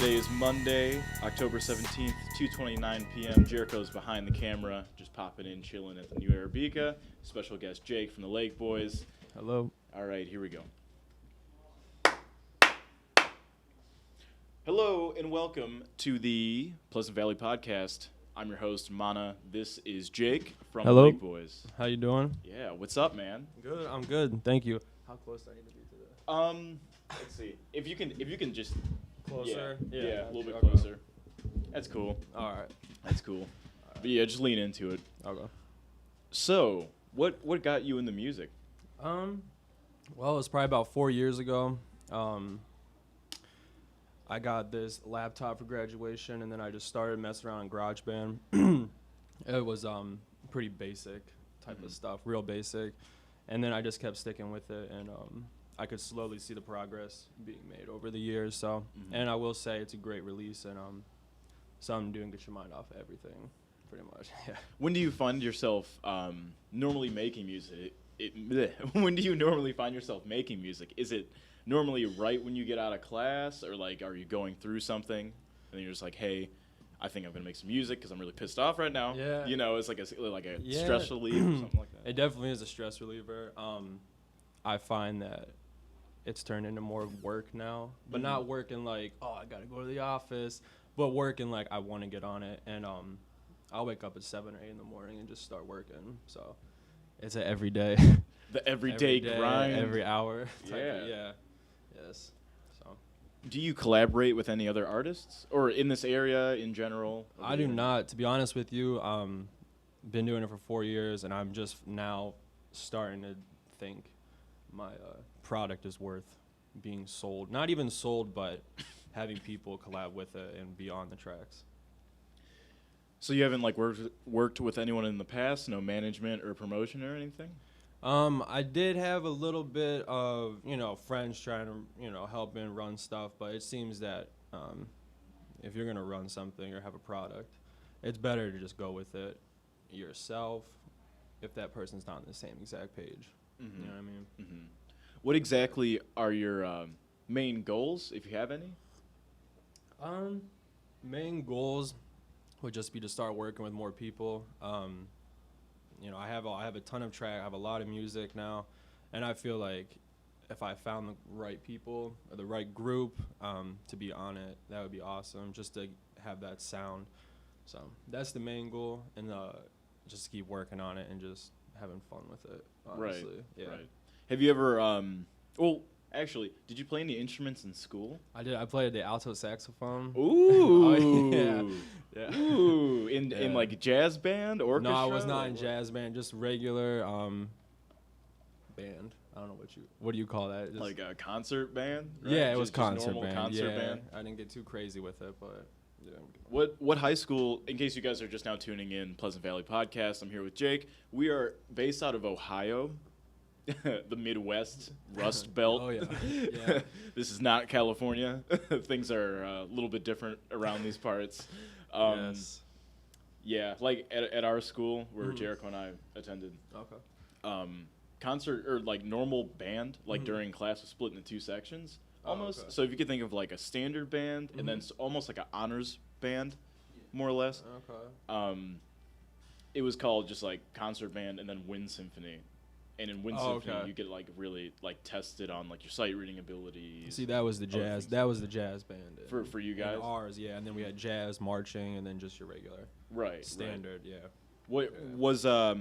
Today is Monday, October 17th, 2:29 p.m. Jericho's behind the camera, just popping in, chilling at the New Arabica. Special guest Jake from the Lake Boys. Hello. All right, here we go. Hello and welcome to the Pleasant Valley Podcast. I'm your host, Mana. This is Jake from Hello. the Lake Boys. How you doing? Yeah, what's up, man? Good. I'm good. Thank you. How close do I need to be to Let's see. If you can just the closer? Yeah, a little bit okay. closer. That's cool. All right. That's cool. But yeah, just lean into it. Okay. So, what got you into music? Well, it was probably about 4 years ago. I got this laptop for graduation, and then I just started messing around in GarageBand. It was pretty basic type of stuff, real basic. And then I just kept sticking with it, and I could slowly see the progress being made over the years. So, and I will say it's a great release, and something to do and get your mind off of everything, pretty much. Yeah. When do you find yourself normally making music? When do you normally find yourself making music? Is it normally right when you get out of class, or like are you going through something and then you're just like, hey, I think I'm gonna make some music because I'm really pissed off right now? Yeah. You know, it's like a Yeah. stress relief or something like that. It definitely is a stress reliever. I find that it's turned into more work now, but not working like, oh, I gotta go to the office, but working like I want to get on it. And I'll wake up at 7 or 8 in the morning and just start working. So it's an everyday. The everyday grind. Every hour. Yeah. Yeah. Yes. So Do you collaborate with any other artists or in this area in general? I do not, to be honest with you. Been doing it for 4 years, and I'm just now starting to think my product is worth being sold. Not even sold, but having people collab with it and be on the tracks. So you haven't like worked with anyone in the past? No management or promotion or anything? I did have a little bit of, friends trying to, help and run stuff, but it seems that if you're going to run something or have a product, it's better to just go with it yourself if that person's not on the same exact page. Mm-hmm. You know what I mean? Mm-hmm. What exactly are your main goals, if you have any? Main goals would just be to start working with more people. I have a ton of track. I have a lot of music now, and I feel like if I found the right people or the right group to be on it, that would be awesome. Just to have that sound. So that's the main goal, and just keep working on it and just having fun with it. Honestly. Right. Yeah. Right. Have you ever? Well, actually, did you play any instruments in school? I did. I played the alto saxophone. Ooh. Oh, yeah. Yeah. Ooh. In like jazz band, orchestra? No, I was not in jazz band. Just regular band. I don't know what do you call that? Just Like a concert band? Right? Yeah, it was Just concert normal band. concert Yeah, band. I didn't get too crazy with it, but yeah. What high school, in case you guys are just now tuning in, Pleasant Valley Podcast, I'm here with Jake. We are based out of Ohio, the Midwest, Rust Belt. Oh, yeah. Yeah. This is not California. Things are a little bit different around these parts. Yes. Yeah, like at our school where Jericho and I attended, Okay. concert or like normal band, like during class was split into two sections. Almost. Okay. So if you could think of like a standard band and then almost like an honors band, more or less. Okay. It was called just like concert band and then wind symphony. And in wind symphony, okay. you get like really like tested on like your sight reading abilities. See, that was the other jazz. things That was the jazz band. for you guys. And ours, yeah, and then we had jazz, marching, and then just your regular Right. standard, Right. yeah. What Yeah.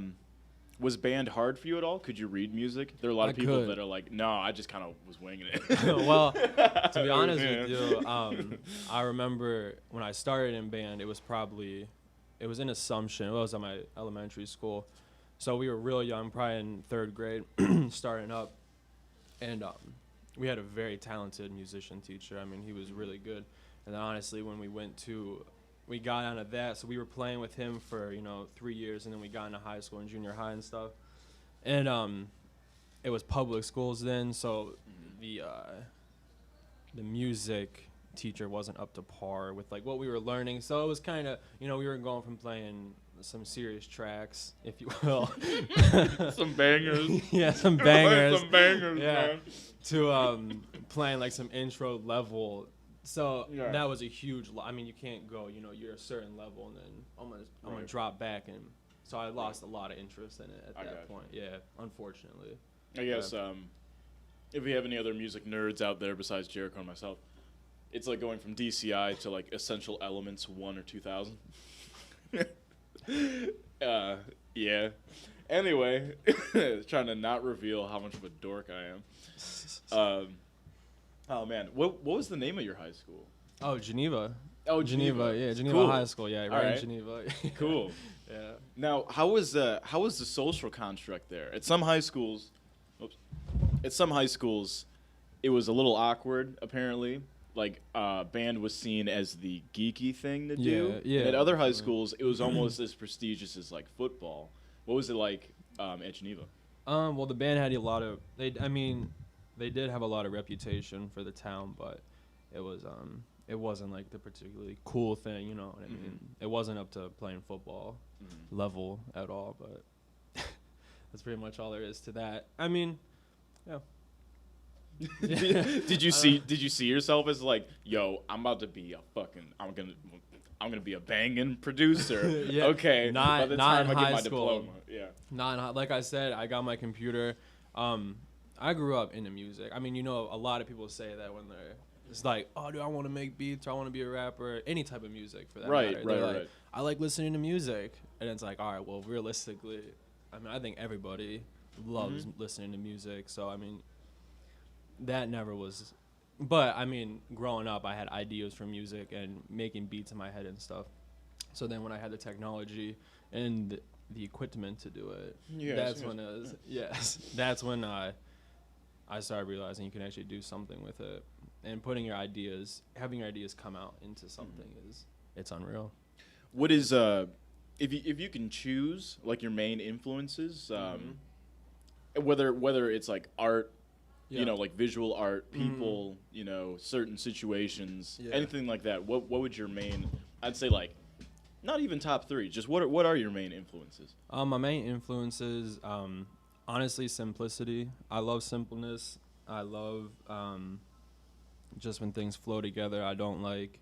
was band hard for you at all? Could you read music? There are a lot of I people could. that are like, no, I just kind of was winging it. Well, to be honest Yeah. with you, I remember when I started in band, it was an Assumption. It was at my elementary school. So we were real young, probably in 3rd grade, starting up. And we had a very talented musician teacher. I mean, he was really good. And then honestly, when we got out of that, so we were playing with him for, 3 years, and then we got into high school and junior high and stuff. And it was public schools then, so the music teacher wasn't up to par with like what we were learning. So it was kind of, we were going from playing some serious tracks, if you will. Some bangers. Yeah, some bangers. Some bangers, Yeah. man. To playing like some intro level So Yeah. that was a huge. I mean, you can't go. You're a certain level, and then I'm gonna Right. drop back, and so I lost a lot of interest in it at I that gotcha. point. Yeah, unfortunately. I guess if we have any other music nerds out there besides Jericho and myself, it's like going from DCI to like Essential Elements 1 or 2000. Yeah. Anyway, trying to not reveal how much of a dork I am. Oh man, what was the name of your high school? Oh, Geneva. Oh, Geneva. Yeah, Geneva Cool. High School. Yeah, right, Alright. in Geneva. Cool. Yeah. Now, how was the social construct there? At some high schools, it was a little awkward. Apparently, like band was seen as the geeky thing to do. Yeah, And at other high definitely. schools, it was almost as prestigious as like football. What was it like at Geneva? Well, the band had a lot of. They did have a lot of reputation for the town, but it wasn't like the particularly cool thing. You know what I mean? It wasn't up to playing football level at all. But that's pretty much all there is to that. I mean, yeah. Did you see yourself as like, yo, I'm about to be I'm gonna be a banging producer. Yeah. Okay. Not- by the not time in I get high my school. diploma. Yeah. Like I said, I got my computer. I grew up into music. I mean, a lot of people say that when it's like, oh, do I want to make beats or I want to be a rapper? Any type of music for that Right, matter. They're right, like, right. I like listening to music. And it's like, all right, well, realistically, I mean, I think everybody loves listening to music. So, I mean, that never was. But, I mean, growing up, I had ideas for music and making beats in my head and stuff. So then when I had the technology and the equipment to do it, that's when I started realizing you can actually do something with it, and having your ideas come out into something it's unreal. What is if you can choose like your main influences, whether it's like art, Yeah. like visual art, people, certain situations, Yeah. anything like that. What would your main? I'd say like, not even top 3. Just what are your main influences? My main influences, honestly, simplicity. I love simpleness. I love just when things flow together. I don't like.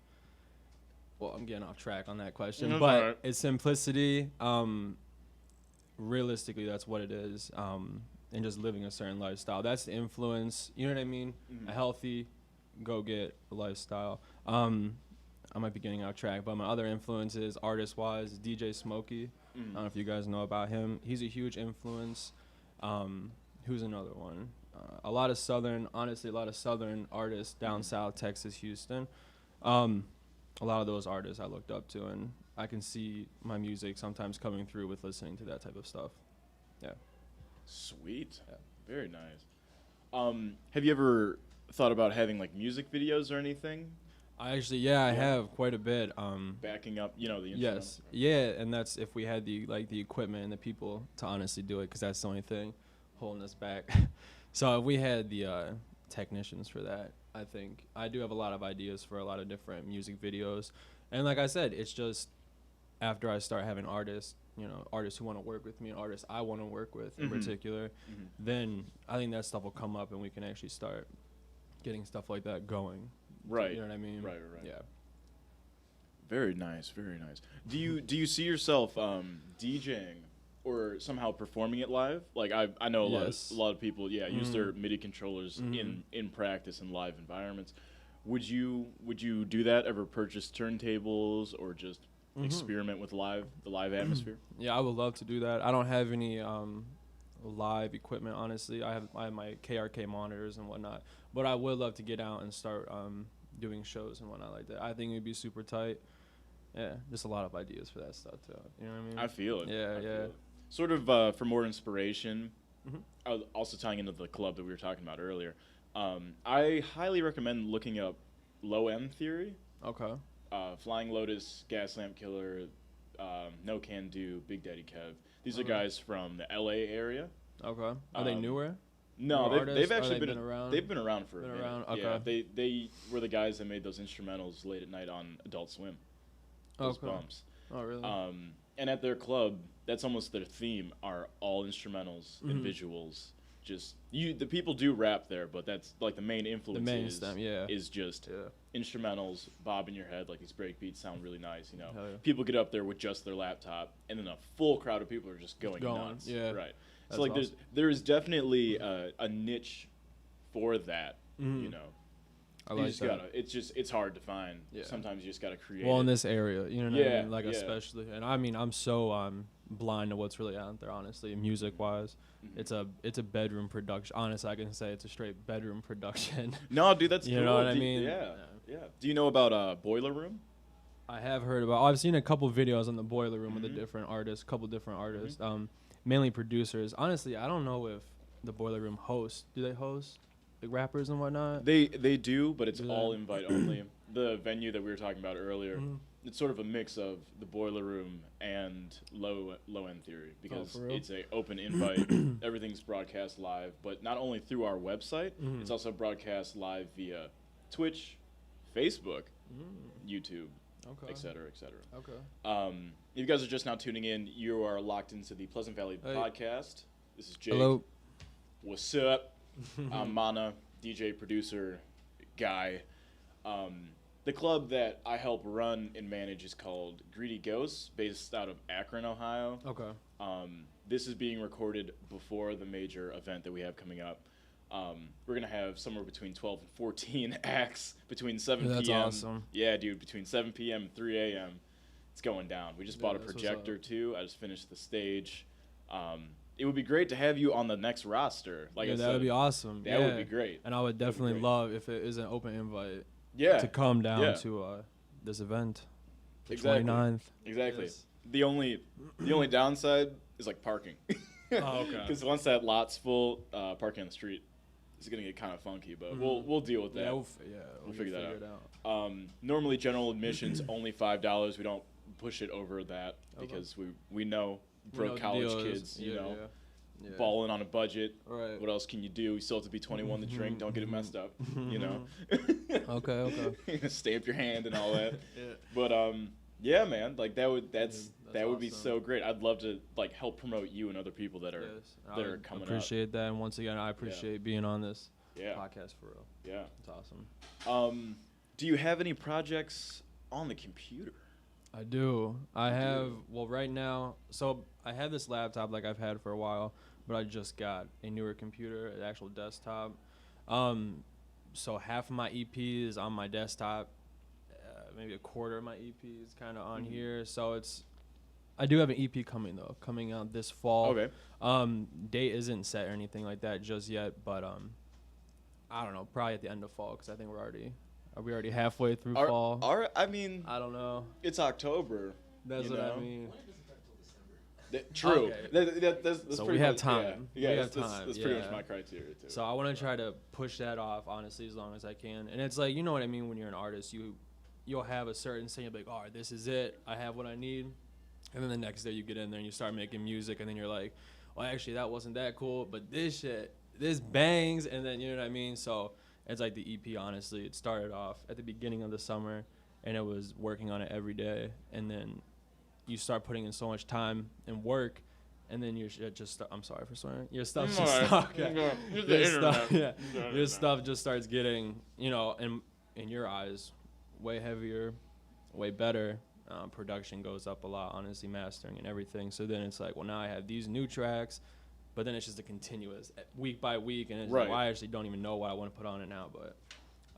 Well, I'm getting off track on that question, No, but alright. it's simplicity. Realistically, that's what it is. And just living a certain lifestyle. That's the influence. You know what I mean? A healthy, go-get lifestyle. I might be getting off track, but my other influences, artist-wise, DJ Smokey. I don't know if you guys know about him. He's a huge influence. Who's another one? A lot of southern artists down south, Texas, Houston. A lot of those artists I looked up to, and I can see my music sometimes coming through with listening to that type of stuff. Yeah. Sweet. Yeah. Very nice. Have you ever thought about having like music videos or anything? I have quite a bit. Backing up, the instrumental? Yes, yeah, and that's if we had the equipment and the people to honestly do it, because that's the only thing holding us back. So if we had the technicians for that, I think I do have a lot of ideas for a lot of different music videos, and like I said, it's just after I start having artists who want to work with me, and artists I want to work with in particular, then I think that stuff will come up and we can actually start getting stuff like that going. Right. You know what I mean? Right. Yeah. Very nice. Very nice. Do you see yourself DJing or somehow performing it live? Like I know Yes. a lot of people use their MIDI controllers in practice in live environments. Would you do that? Ever purchase turntables or just experiment with the live atmosphere? Yeah, I would love to do that. I don't have any live equipment, honestly. I have my KRK monitors and whatnot, but I would love to get out and start doing shows and whatnot like that. I think it'd be super tight. Yeah, just a lot of ideas for that stuff too. You know what I mean? I feel it. Yeah, I feel yeah. it. Sort of for more inspiration, also tying into the club that we were talking about earlier, I highly recommend looking up Low End Theory. Okay. Flying Lotus, Gaslamp Killer, No Can Do, Big Daddy Kev. These are Okay. guys from the LA area. Okay. Are they newer? No, Newer they've artists? actually Or they've been around? They've been around for a Been minute. around? Yeah, Okay. they were the guys that made those instrumentals late at night on Adult Swim. Those Okay. bumps. Oh, really? And at their club, that's almost their theme, are all instrumentals and visuals. Just the people do rap there, but that's like the main influence main stem, yeah. is just Yeah. instrumentals bob in your head, like these break beats sound really nice, you know. Hell yeah. People get up there with just their laptop, and then a full crowd of people are just going nuts. Yeah. Right. That's So like awesome. there is definitely a niche for that, you know. I You like just that. gotta, it's hard to find. Yeah. Sometimes you just gotta create Well, in it. this area, you know what I Yeah, mean? Like, yeah. especially. And I mean, I'm so blind to what's really out there, honestly, music-wise. Mhm. It's a bedroom production. Honestly, I can say it's a straight bedroom production. No, dude, that's You cool. know what I Do- mean? Yeah, yeah. Do you know about Boiler Room? I have heard about. I've seen a couple videos on the Boiler Room with Mhm. the different artists, couple different artists, mainly producers. Honestly, I don't know if the Boiler Room hosts. Do they host like rappers and whatnot? They do, but it's Do they? all invite only. The venue that we were talking about earlier, Mhm. it's sort of a mix of the Boiler Room and Low End Theory because for real? it's a open invite. Everything's broadcast live, but not only through our website, Mhm. it's also broadcast live via Twitch, Facebook, YouTube, Okay. et cetera, et cetera. Okay. If you guys are just now tuning in, you are locked into the Pleasant Valley Hey. podcast. This is Jake. Hello. What's up? I'm Mana, DJ, producer, guy. The club that I help run and manage is called Greedy Ghosts, based out of Akron, Ohio. Okay. This is being recorded before the major event that we have coming up. We're going to have somewhere between 12 and 14 acts between 7 That's p.m. awesome. Yeah, dude, between 7 p.m. and 3 a.m. It's going down. We just Yeah, bought a that's what's projector, up. too. I just finished the stage. It would be great to have you on the next roster. Like Yeah, I that said, would be awesome. that would Yeah. be great. And I would That'd be definitely great. love if it is an open invite Yeah, to come down yeah. to this event. The Exactly. 29th. exactly. Yes. The only downside is like parking. Oh, okay. Because once that lot's full, parking on the street is gonna get kind of funky. But we'll deal with that. Yeah, We'll figure that it out. Normally general admission's only $5. We don't push it over that Okay. because we know We broke know the college deal is- kids, you yeah, know, yeah. balling on a budget. Right. What else can you do? You still have to be 21 to drink. Don't get it messed up. You know. Okay. Stamp your hand and all that. Yeah. But yeah, man, like that would that would be awesome. so great. I'd love to like help promote you and other people that are Yes. I that are would coming up. appreciate that, and once again, I appreciate being on this Yeah, podcast for real. yeah. It's awesome. Do you have any projects on the computer? I do. I You do. have. Well, right now, so I have this laptop like I've had for a while, but I just got a newer computer, an actual desktop. So half of my EP is on my desktop. Maybe a quarter of my EP is kind of on Mhm. here. So I do have an EP coming though, coming out this fall. Okay. Date isn't set or anything like that just yet, but I don't know, probably at the end of fall because I think are we already halfway through fall? I mean, I don't know. it's October. That's You what know? I mean. True. Okay. That's So pretty we have much- time. Yeah, We yeah, have time, that's pretty much yeah. my criteria too. So I want to try to push that off, honestly, as long as I can. And it's like, you know what I mean, when you're an artist, you'll have a certain thing, you'll be like, all right, this is it. I have what I need. And then the next day you get in there and you start making music, and then you're like, well, actually, that wasn't that cool, but this bangs. And then, you know what I mean? So it's like the EP, honestly. It started off at the beginning of the summer, and it was working on it every day. And then you start putting in so much time and work, and then your shit just I'm sorry for swearing. Your stuff just your stuff just starts getting, you know, in your eyes, way heavier, way better. Production goes up a lot, honestly, mastering and everything. So then it's like, well, now I have these new tracks, but then it's just a continuous week by week, and it's like, Right. well, I actually don't even know what I want to put on it now, but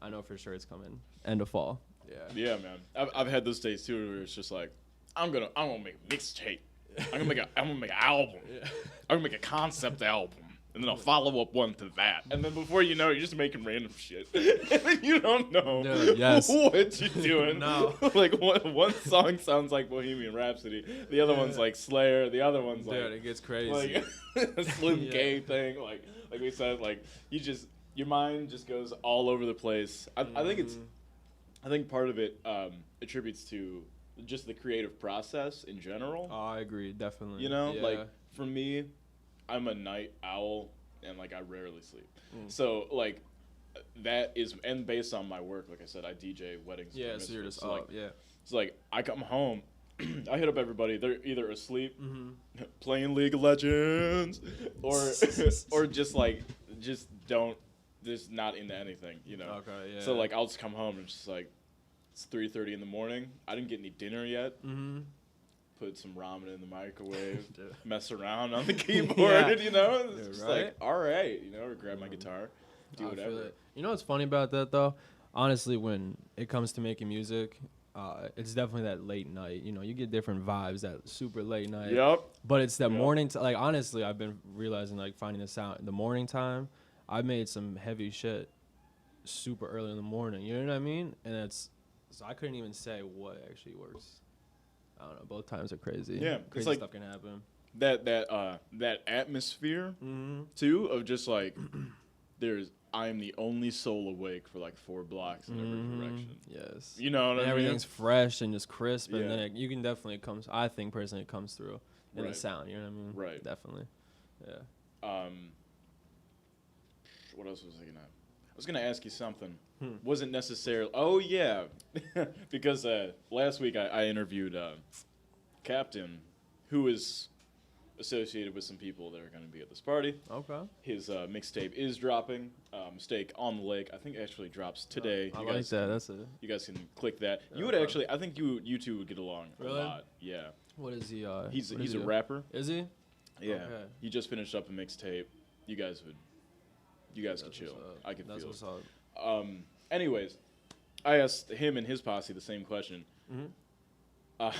I know for sure it's coming end of fall. Yeah. Yeah, man. I've had those days too where it's just like, I'm gonna make a mixtape. I'm gonna make an album. Yeah. I'm gonna make a concept album. And then I'll follow up one to that. And then before you know it, you're just making random shit. And then you don't know Dude, yes. what you're doing. No. Like one song sounds like Bohemian Rhapsody. The other one's like Slayer. The other one's Dude, like it gets crazy. a Slim Yeah. K thing. Like we said, like your mind just goes all over the place. I think part of it attributes to just the creative process in general. Oh, I agree, definitely. You know, Yeah. like for me, I'm a night owl and like I rarely sleep. Mm. So like that is, and based on my work, like I said, I DJ weddings. and Yeah, bar so you're mitzvahs. just So, like, up, yeah. so like I come home, I hit up everybody. They're either asleep, Mm-hmm. playing League of Legends, or just just not into anything, you know. Okay, yeah. So like I'll just come home and just like it's 3:30 in the morning. I didn't get any dinner yet. Mm-hmm. Put some ramen in the microwave, Dude. mess around on the keyboard, Yeah. you know. It's Dude, just right? like, all right, you know, or grab my guitar, do I feel whatever. it. You know what's funny about that though? Honestly, when it comes to making music, it's definitely that late night. You know, you get different vibes that super late night. Yep. But it's that Yep. morning. Like honestly, I've been realizing like finding this out in the morning time. I made some heavy shit super early in the morning. You know what I mean? And it's so I couldn't even say what actually works. I don't know. Both times are crazy. Yeah, it's Crazy like- stuff can happen. That atmosphere Mm-hmm. too of just like I am the only soul awake for like 4 blocks in every direction. Yes. You know what And I mean? everything's fresh and just crisp, and Yeah. then you can definitely I think personally it comes through in the Right. sound. You know what I mean? Right. Definitely. Yeah. What else was I gonna? I was gonna ask you something. Hmm. Wasn't necessarily. Oh yeah, because last week I interviewed Captain, who is associated with some people that are going to be at this party. Okay. His mixtape is dropping. Mistake on the Lake. I think actually drops today. I You like guys that. can- That's it. You guys can click that. Yeah, You would okay. actually. I think you two would get along Really? a lot. Yeah. What is he? He's what does a he do? rapper. Is he? Yeah. Okay. He just finished up a mixtape. You guys could That's chill. what's up. I could That's feel what's it. up. Anyways, I asked him and his posse the same question. Mhm. Uh,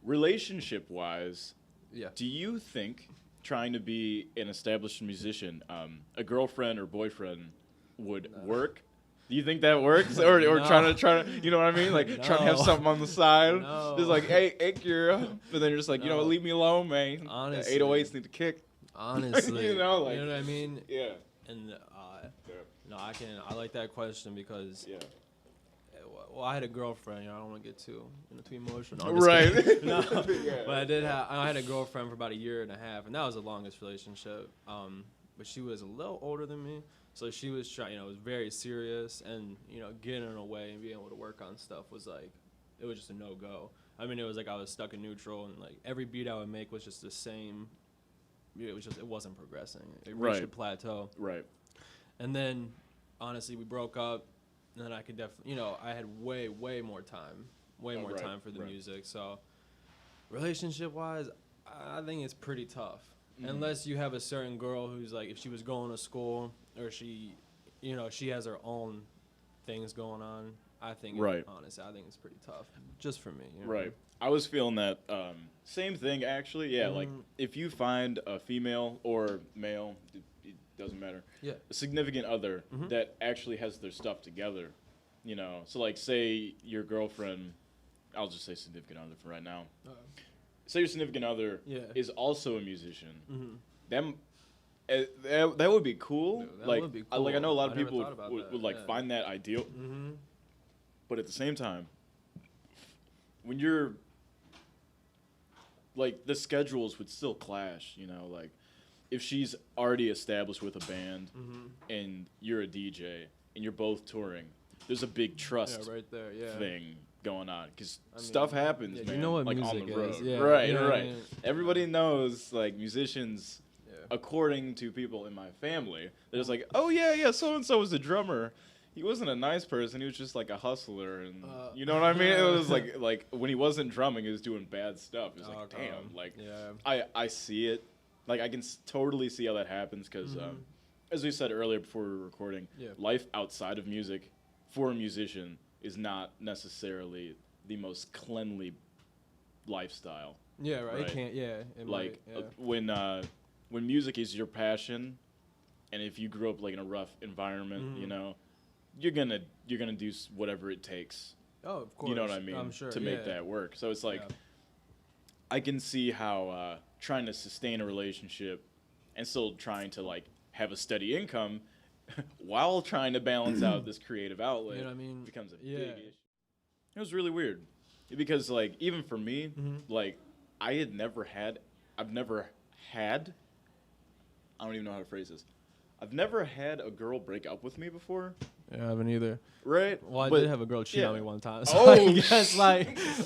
relationship-wise, Yeah. do you think trying to be an established musician, a girlfriend or boyfriend, would work? Do you think that works, or No. trying to, you know what I mean, like trying to have No. something on the side, No. just like, hey, girl, but then you're just like, you know, No. leave me alone, man. Honestly. 808s need to kick. Honestly. You know, like- you know what I mean? Yeah. And Yeah. no, I like that question because Yeah. well, I had a girlfriend. You know, I don't want to get too emotional. I'm just Right. kidding. No, Yeah. but I had a girlfriend for about a year and a half, and that was the longest relationship. But she was a little older than me, so she was trying. You know, it was very serious, and you know, getting in her way and being able to work on stuff was like, it was just a no go. I mean, it was like I was stuck in neutral, and like every beat I would make was just the same. It wasn't progressing. It reached Right. a plateau. Right. And then, honestly, we broke up, and then I could definitely, you know, I had way more time, more right, time for the right. music. So, relationship-wise, I think it's pretty tough. Mhm. Unless you have a certain girl who's like, if she was going to school, or she, you know, she has her own things going on, I think, Right. honestly, I think it's pretty tough. Just for me. You know? Right. I was feeling that same thing actually. Yeah, like Mhm. if you find a female or male, it doesn't matter, Yeah. a significant other Mhm. that actually has their stuff together, you know. So like, say your girlfriend, I'll just say significant other for right now. Say your significant other Yeah. is also a musician. Mm-hmm. Them. That would be cool. Dude, that like, would be like I know a cool. lot of I never people thought about would that, like yeah. find that ideal, Mm-hmm. but at the same time, when you're like, the schedules would still clash, you know, like if she's already established with a band Mm-hmm. and you're a DJ and you're both touring, there's a big trust Yeah, right there. Yeah. thing going on because I mean, stuff happens, yeah, man. you know what like on music the road, is, yeah, right, you know what I right. mean? Everybody knows, like, musicians. Yeah. According to people in my family, they're just like, oh yeah, so and so was the drummer. He wasn't a nice person. He was just like a hustler, and you know what I mean. It was like when he wasn't drumming, he was doing bad stuff. It was like, Okay. damn, like Yeah. I see it. Like I can totally see how that happens because, as we said earlier before we were recording, Yeah. life outside of music for a musician is not necessarily the most cleanly lifestyle. Yeah, right. Right. It can't. Yeah. It Like might, yeah. when music is your passion, and if you grew up like in a rough environment, you Mhm. know, you're gonna do whatever it takes. Oh, of course. You know what I mean? I'm sure. To yeah. make that work. So it's like, Yeah. I can see how trying to sustain a relationship and still trying to like have a steady income while trying to balance out this creative outlet You know what I mean? becomes a Yeah. big issue. It was really weird because like even for me, Mhm. like I've never had, I don't even know how to phrase this. I've never had a girl break up with me before. Yeah, I haven't either. right? Well, I But- did have a girl cheat yeah. on me one time. So Oh,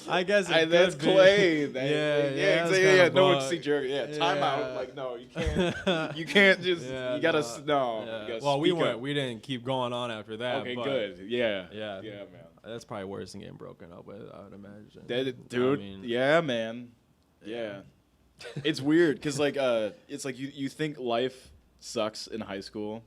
I guess it that's could be. Clay. Yeah, yeah, it's yeah. kinda No one bugged. see Jerry. Yeah, time out. Yeah. Like, no, you can't. You can't just. Yeah, you gotta. no, No. yeah. You gotta Well, we speak weren't. up. We didn't keep going on after that. Okay, but good. Yeah. Yeah. Yeah, man. That's probably worse than getting broken up with, I would imagine. That, dude. I mean, yeah, man. Yeah. It's weird because like it's like you think life sucks in high school.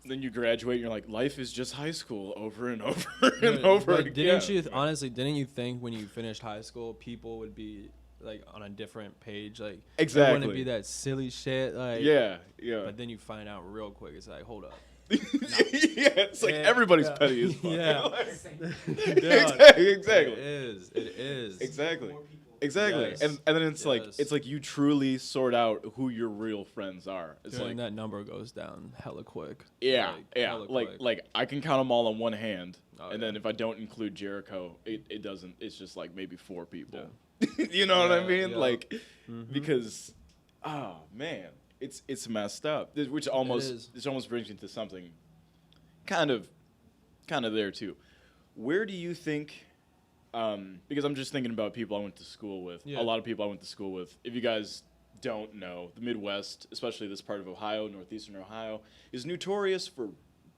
Then you graduate and you're like, life is just high school over and over and over but again. didn't you honestly? Didn't you think when you finished high school, people would be like on a different page? Like It Exactly. wouldn't be that silly shit. Like Yeah, yeah. But then you find out real quick. It's like, hold up. yeah, it's like Yeah, everybody's yeah. petty as fuck. Yeah. Like- Dude, exactly. It is. It is. Exactly. Exactly. Yes. And then it's like Yes. it's like you truly sort out who your real friends are. It's Dude, like and that number goes down hella quick. yeah, Like, yeah. hella Like quick. I can count them all on one hand. Oh, and yeah. then if I don't include Jericho, it doesn't. It's just like maybe 4 people. You know what I Yeah, mean? yeah. Like Mhm. because oh man, it's messed up. Which is. almost brings me to something kind of there too. Where do you think? Because I'm just thinking about people I went to school with. Yeah. A lot of people I went to school with. If you guys don't know, the Midwest, especially this part of Ohio, northeastern Ohio, is notorious for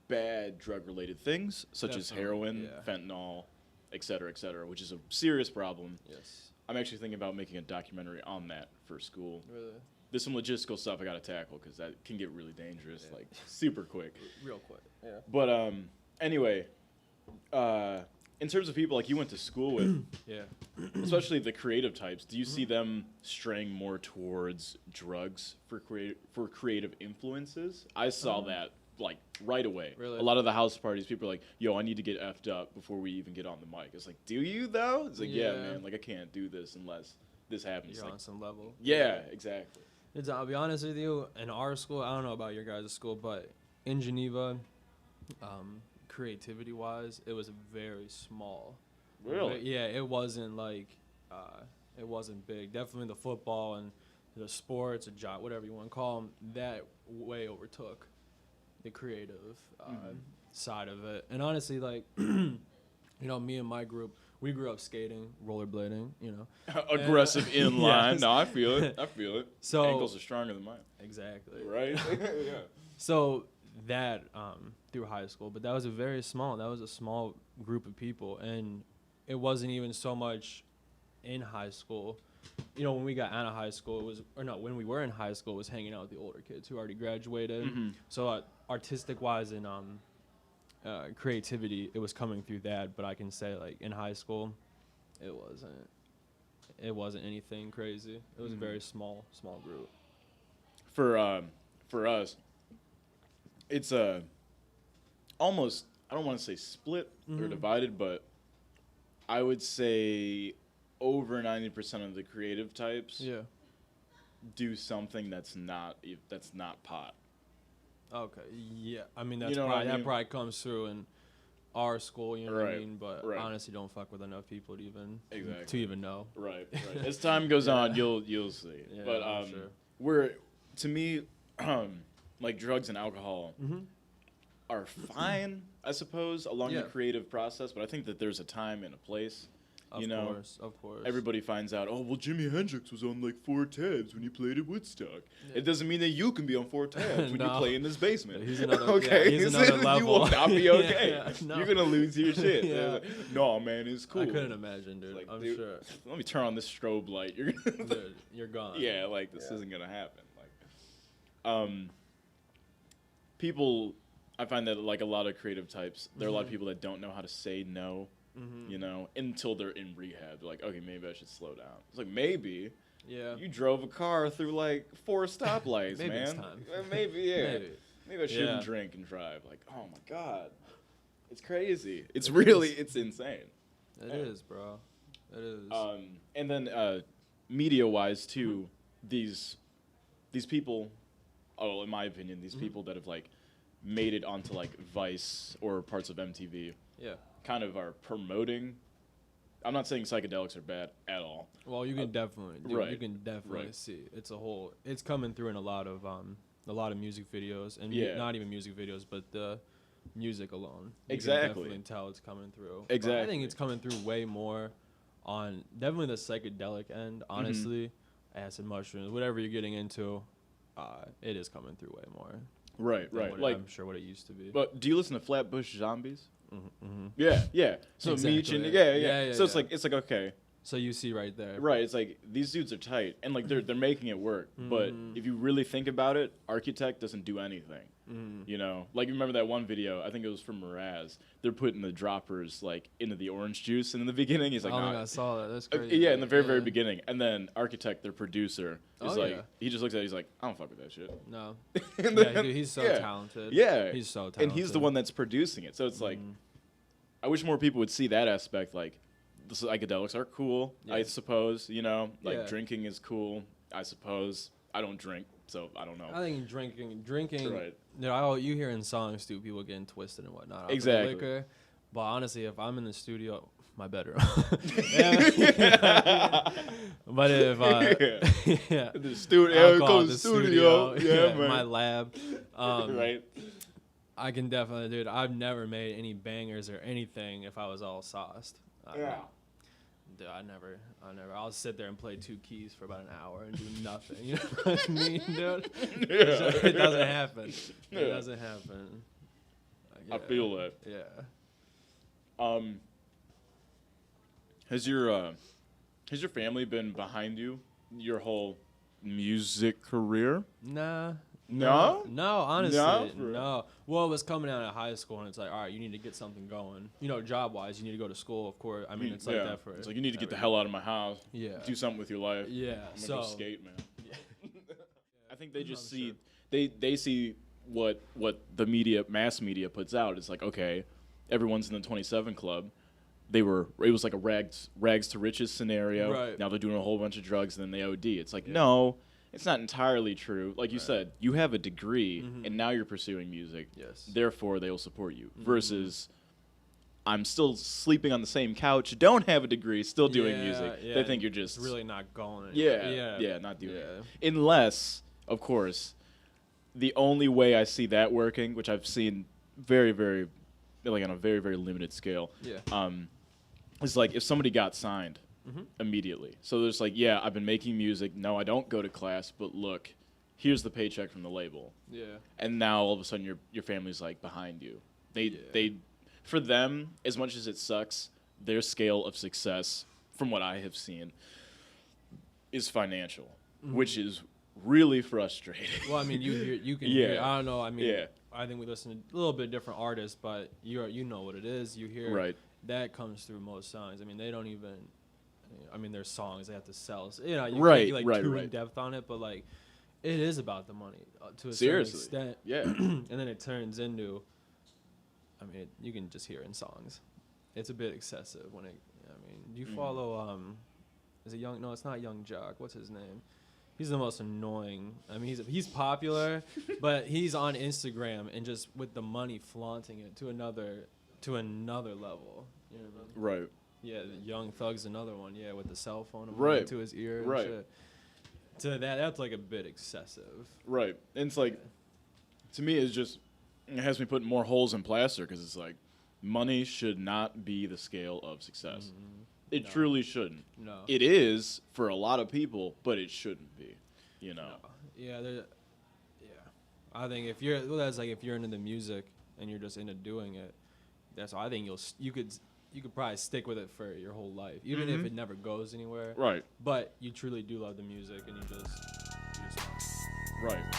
bad drug-related things such as Definitely, heroin, yeah. fentanyl, et cetera, which is a serious problem. Yes. I'm actually thinking about making a documentary on that for school. Really. There's some logistical stuff I got to tackle because that can get really dangerous, Yeah. like super quick. Real quick. Yeah. But anyway, in terms of people like you went to school with, Yeah. especially the creative types, do you see them straying more towards drugs for creative influences? I saw that like right away. Really? A lot of the house parties, people are like, "Yo, I need to get effed up before we even get on the mic." It's like, "Do you though?" It's like, "Yeah, Yeah. man. Like I can't do this unless this happens." You're Like, on some level. yeah, exactly. I'll be honest with you. In our school, I don't know about your guys' school, but in Geneva, creativity-wise, it was very small. Really? But yeah, it wasn't like, it wasn't big. Definitely the football and the sports or job, whatever you want to call them, that way overtook the creative side of it. And honestly, like, you know, me and my group, we grew up skating, rollerblading, you know. Aggressive inline. Yes. No, I feel it. I feel it. So Ankles are stronger than mine. exactly. Right? Yeah. So that through high school, but that was a small group of people, and it wasn't even so much in high school. You know, when we got out of high school, when we were in high school, it was hanging out with the older kids who already graduated. Mhm. So artistic wise and creativity, it was coming through that. But I can say like in high school, it wasn't anything crazy. It was a very small group. For us, it's almost, I don't want to say split or divided, but I would say over 90% of the creative types Yeah. do something that's not pot. Okay. Yeah. I mean, You know what I that mean? probably comes through in our school. You know what I Right, mean? But right. honestly, don't fuck with enough people to even Exactly. know. Right. As time goes on, you'll see. Yeah, But I'm sure. to me, like drugs and alcohol are fine, I suppose, along Yeah. the creative process. But I think that there's a time and a place. Of course. Everybody finds out, oh, well, Jimi Hendrix was on like 4 tabs when he played at Woodstock. Yeah. It doesn't mean that you can be on 4 tabs when you No. play in this basement. He's another- okay, yeah, he's another You will level. not be Yeah, okay. yeah, no. You're gonna lose your shit. Yeah. No, man, it's cool. I couldn't imagine, dude. Like, I'm dude, sure. Let me turn on this strobe light. You're gonna, Dude, you're gone. yeah, like this Yeah. isn't gonna happen. Like, people, I find that like a lot of creative types, there are a lot of people that don't know how to say no. You know, until they're in rehab. They're like, okay, maybe I should slow down. It's like, maybe. Yeah. You drove a car through like 4 stoplights, Maybe man. it's time. Maybe, yeah. Maybe. Maybe I shouldn't Yeah. drink and drive. Like, oh my god, it's crazy. It's really, it's insane. It Yeah. is, bro. It is. And then media-wise too, these people, in my opinion, these people that have like made it onto like Vice or parts of MTV, yeah. kind of are promoting. I'm not saying psychedelics are bad at all. Well, you can definitely, dude, right, you can definitely right. see it's coming through in a lot of music videos, and Yeah. not even music videos, but the music alone. You Exactly. can definitely tell it's coming through. But I Exactly. think it's coming through way more on definitely the psychedelic end, honestly. Acid mushrooms, whatever you're getting into, it is coming through way more. Right, than right. what Like, I'm sure what it used to be. but do you listen to Flatbush Zombies? Mm-hmm. Yeah, yeah. So Exactly. Meech and Yeah, yeah. So yeah. it's like okay, So you see right there. right. It's like these dudes are tight, and like they're making it work. But if you really think about it, Architect doesn't do anything. You know, like you remember that one video? I think it was from Mraz. They're putting the droppers like into the orange juice, and in the beginning, he's like, I don't nah. think I saw that. That's crazy. Yeah, in the very beginning, and then Architect, their producer, is Oh, like, yeah. he just looks at it, he's like, I don't fuck with that shit. No. And Yeah, then- dude, he's so yeah. talented. Yeah, He's so talented. and he's the one that's producing it. So it's like, I wish more people would see that aspect. Like, the psychedelics are cool, I Yeah. suppose. You know, like Yeah. drinking is cool, I suppose. I don't drink, so I don't know. I think drinking. Right. You know, you hear in songs too, people getting twisted and whatnot. off of the Exactly. Liquor. But honestly, if I'm in the studio, my bedroom. But if yeah, The studio, I'll yeah, call go it to the the studio. Yeah, man. my lab. Right. I can definitely, dude. I've never made any bangers or anything if I was all sauced. Dude, I never. I'll sit there and play 2 keys for about an hour and do nothing. You know what I mean, dude? It doesn't happen. It Yeah. doesn't happen. I feel that. Yeah. Has your family been behind you your whole music career? Nah. No? No, honestly, No? For real? no. Well, it was coming out of high school, and it's like, all right, you need to get something going. You know, job-wise, you need to go to school, of course. I mean, it's like that for. It's like you need to get the every- hell out of my house. Yeah. Do something with your life. Yeah. I'm gonna So. go skate, man. I think they just I'm see sure. they see what the mass media puts out. It's like, okay, everyone's in the 27 club. It was like a rags to riches scenario. Right. Now they're doing a whole bunch of drugs and then they OD. It's like, no, it's not entirely true. Like you said, you have a degree and now you're pursuing music. Yes. Therefore, they will support you. Versus, I'm still sleeping on the same couch, don't have a degree, still doing music. Yeah, They think you're just it's really not going. yeah, not doing it. Unless, of course, the only way I see that working, which I've seen very, very, like on a very, very limited scale, Yeah. is like if somebody got signed immediately. So there's like, yeah, I've been making music. No, I don't go to class, but look, here's the paycheck from the label. Yeah. And now all of a sudden your family's like behind you. They for them, as much as it sucks, their scale of success, from what I have seen, is financial, which is really frustrating. Well, I mean, you can Yeah. hear. I don't know. I mean, Yeah. I think we listen to a little bit different artists, but you know what it is. You hear Right. that comes through most songs. I mean, they don't even. I mean, there's songs they have to sell. So, you know, you Right, can't be like right, too right. in depth on it, but like, it is about the money to a Seriously. certain extent. Yeah. And then it turns into. I mean, you can just hear it in songs. It's a bit excessive when it. I mean, do you follow? Is it Young? No, it's not Young Jock. What's his name? He's the most annoying. I mean, he's popular, but he's on Instagram and just with the money flaunting it to another level. You know what I mean? Right. Yeah, the Young Thug's another one. Yeah, with the cell phone and Right. to his ear. And Right. shit. To that's like a bit excessive. Right. And it's like, to me, it has me putting more holes in plaster because it's like, money should not be the scale of success. It No. truly shouldn't. No. It is for a lot of people, but it shouldn't be. You know. No. Yeah, yeah. I think if you're into the music and you're just into doing it, that's I think you could probably stick with it for your whole life, even if it never goes anywhere. Right. But you truly do love the music, and you just Right.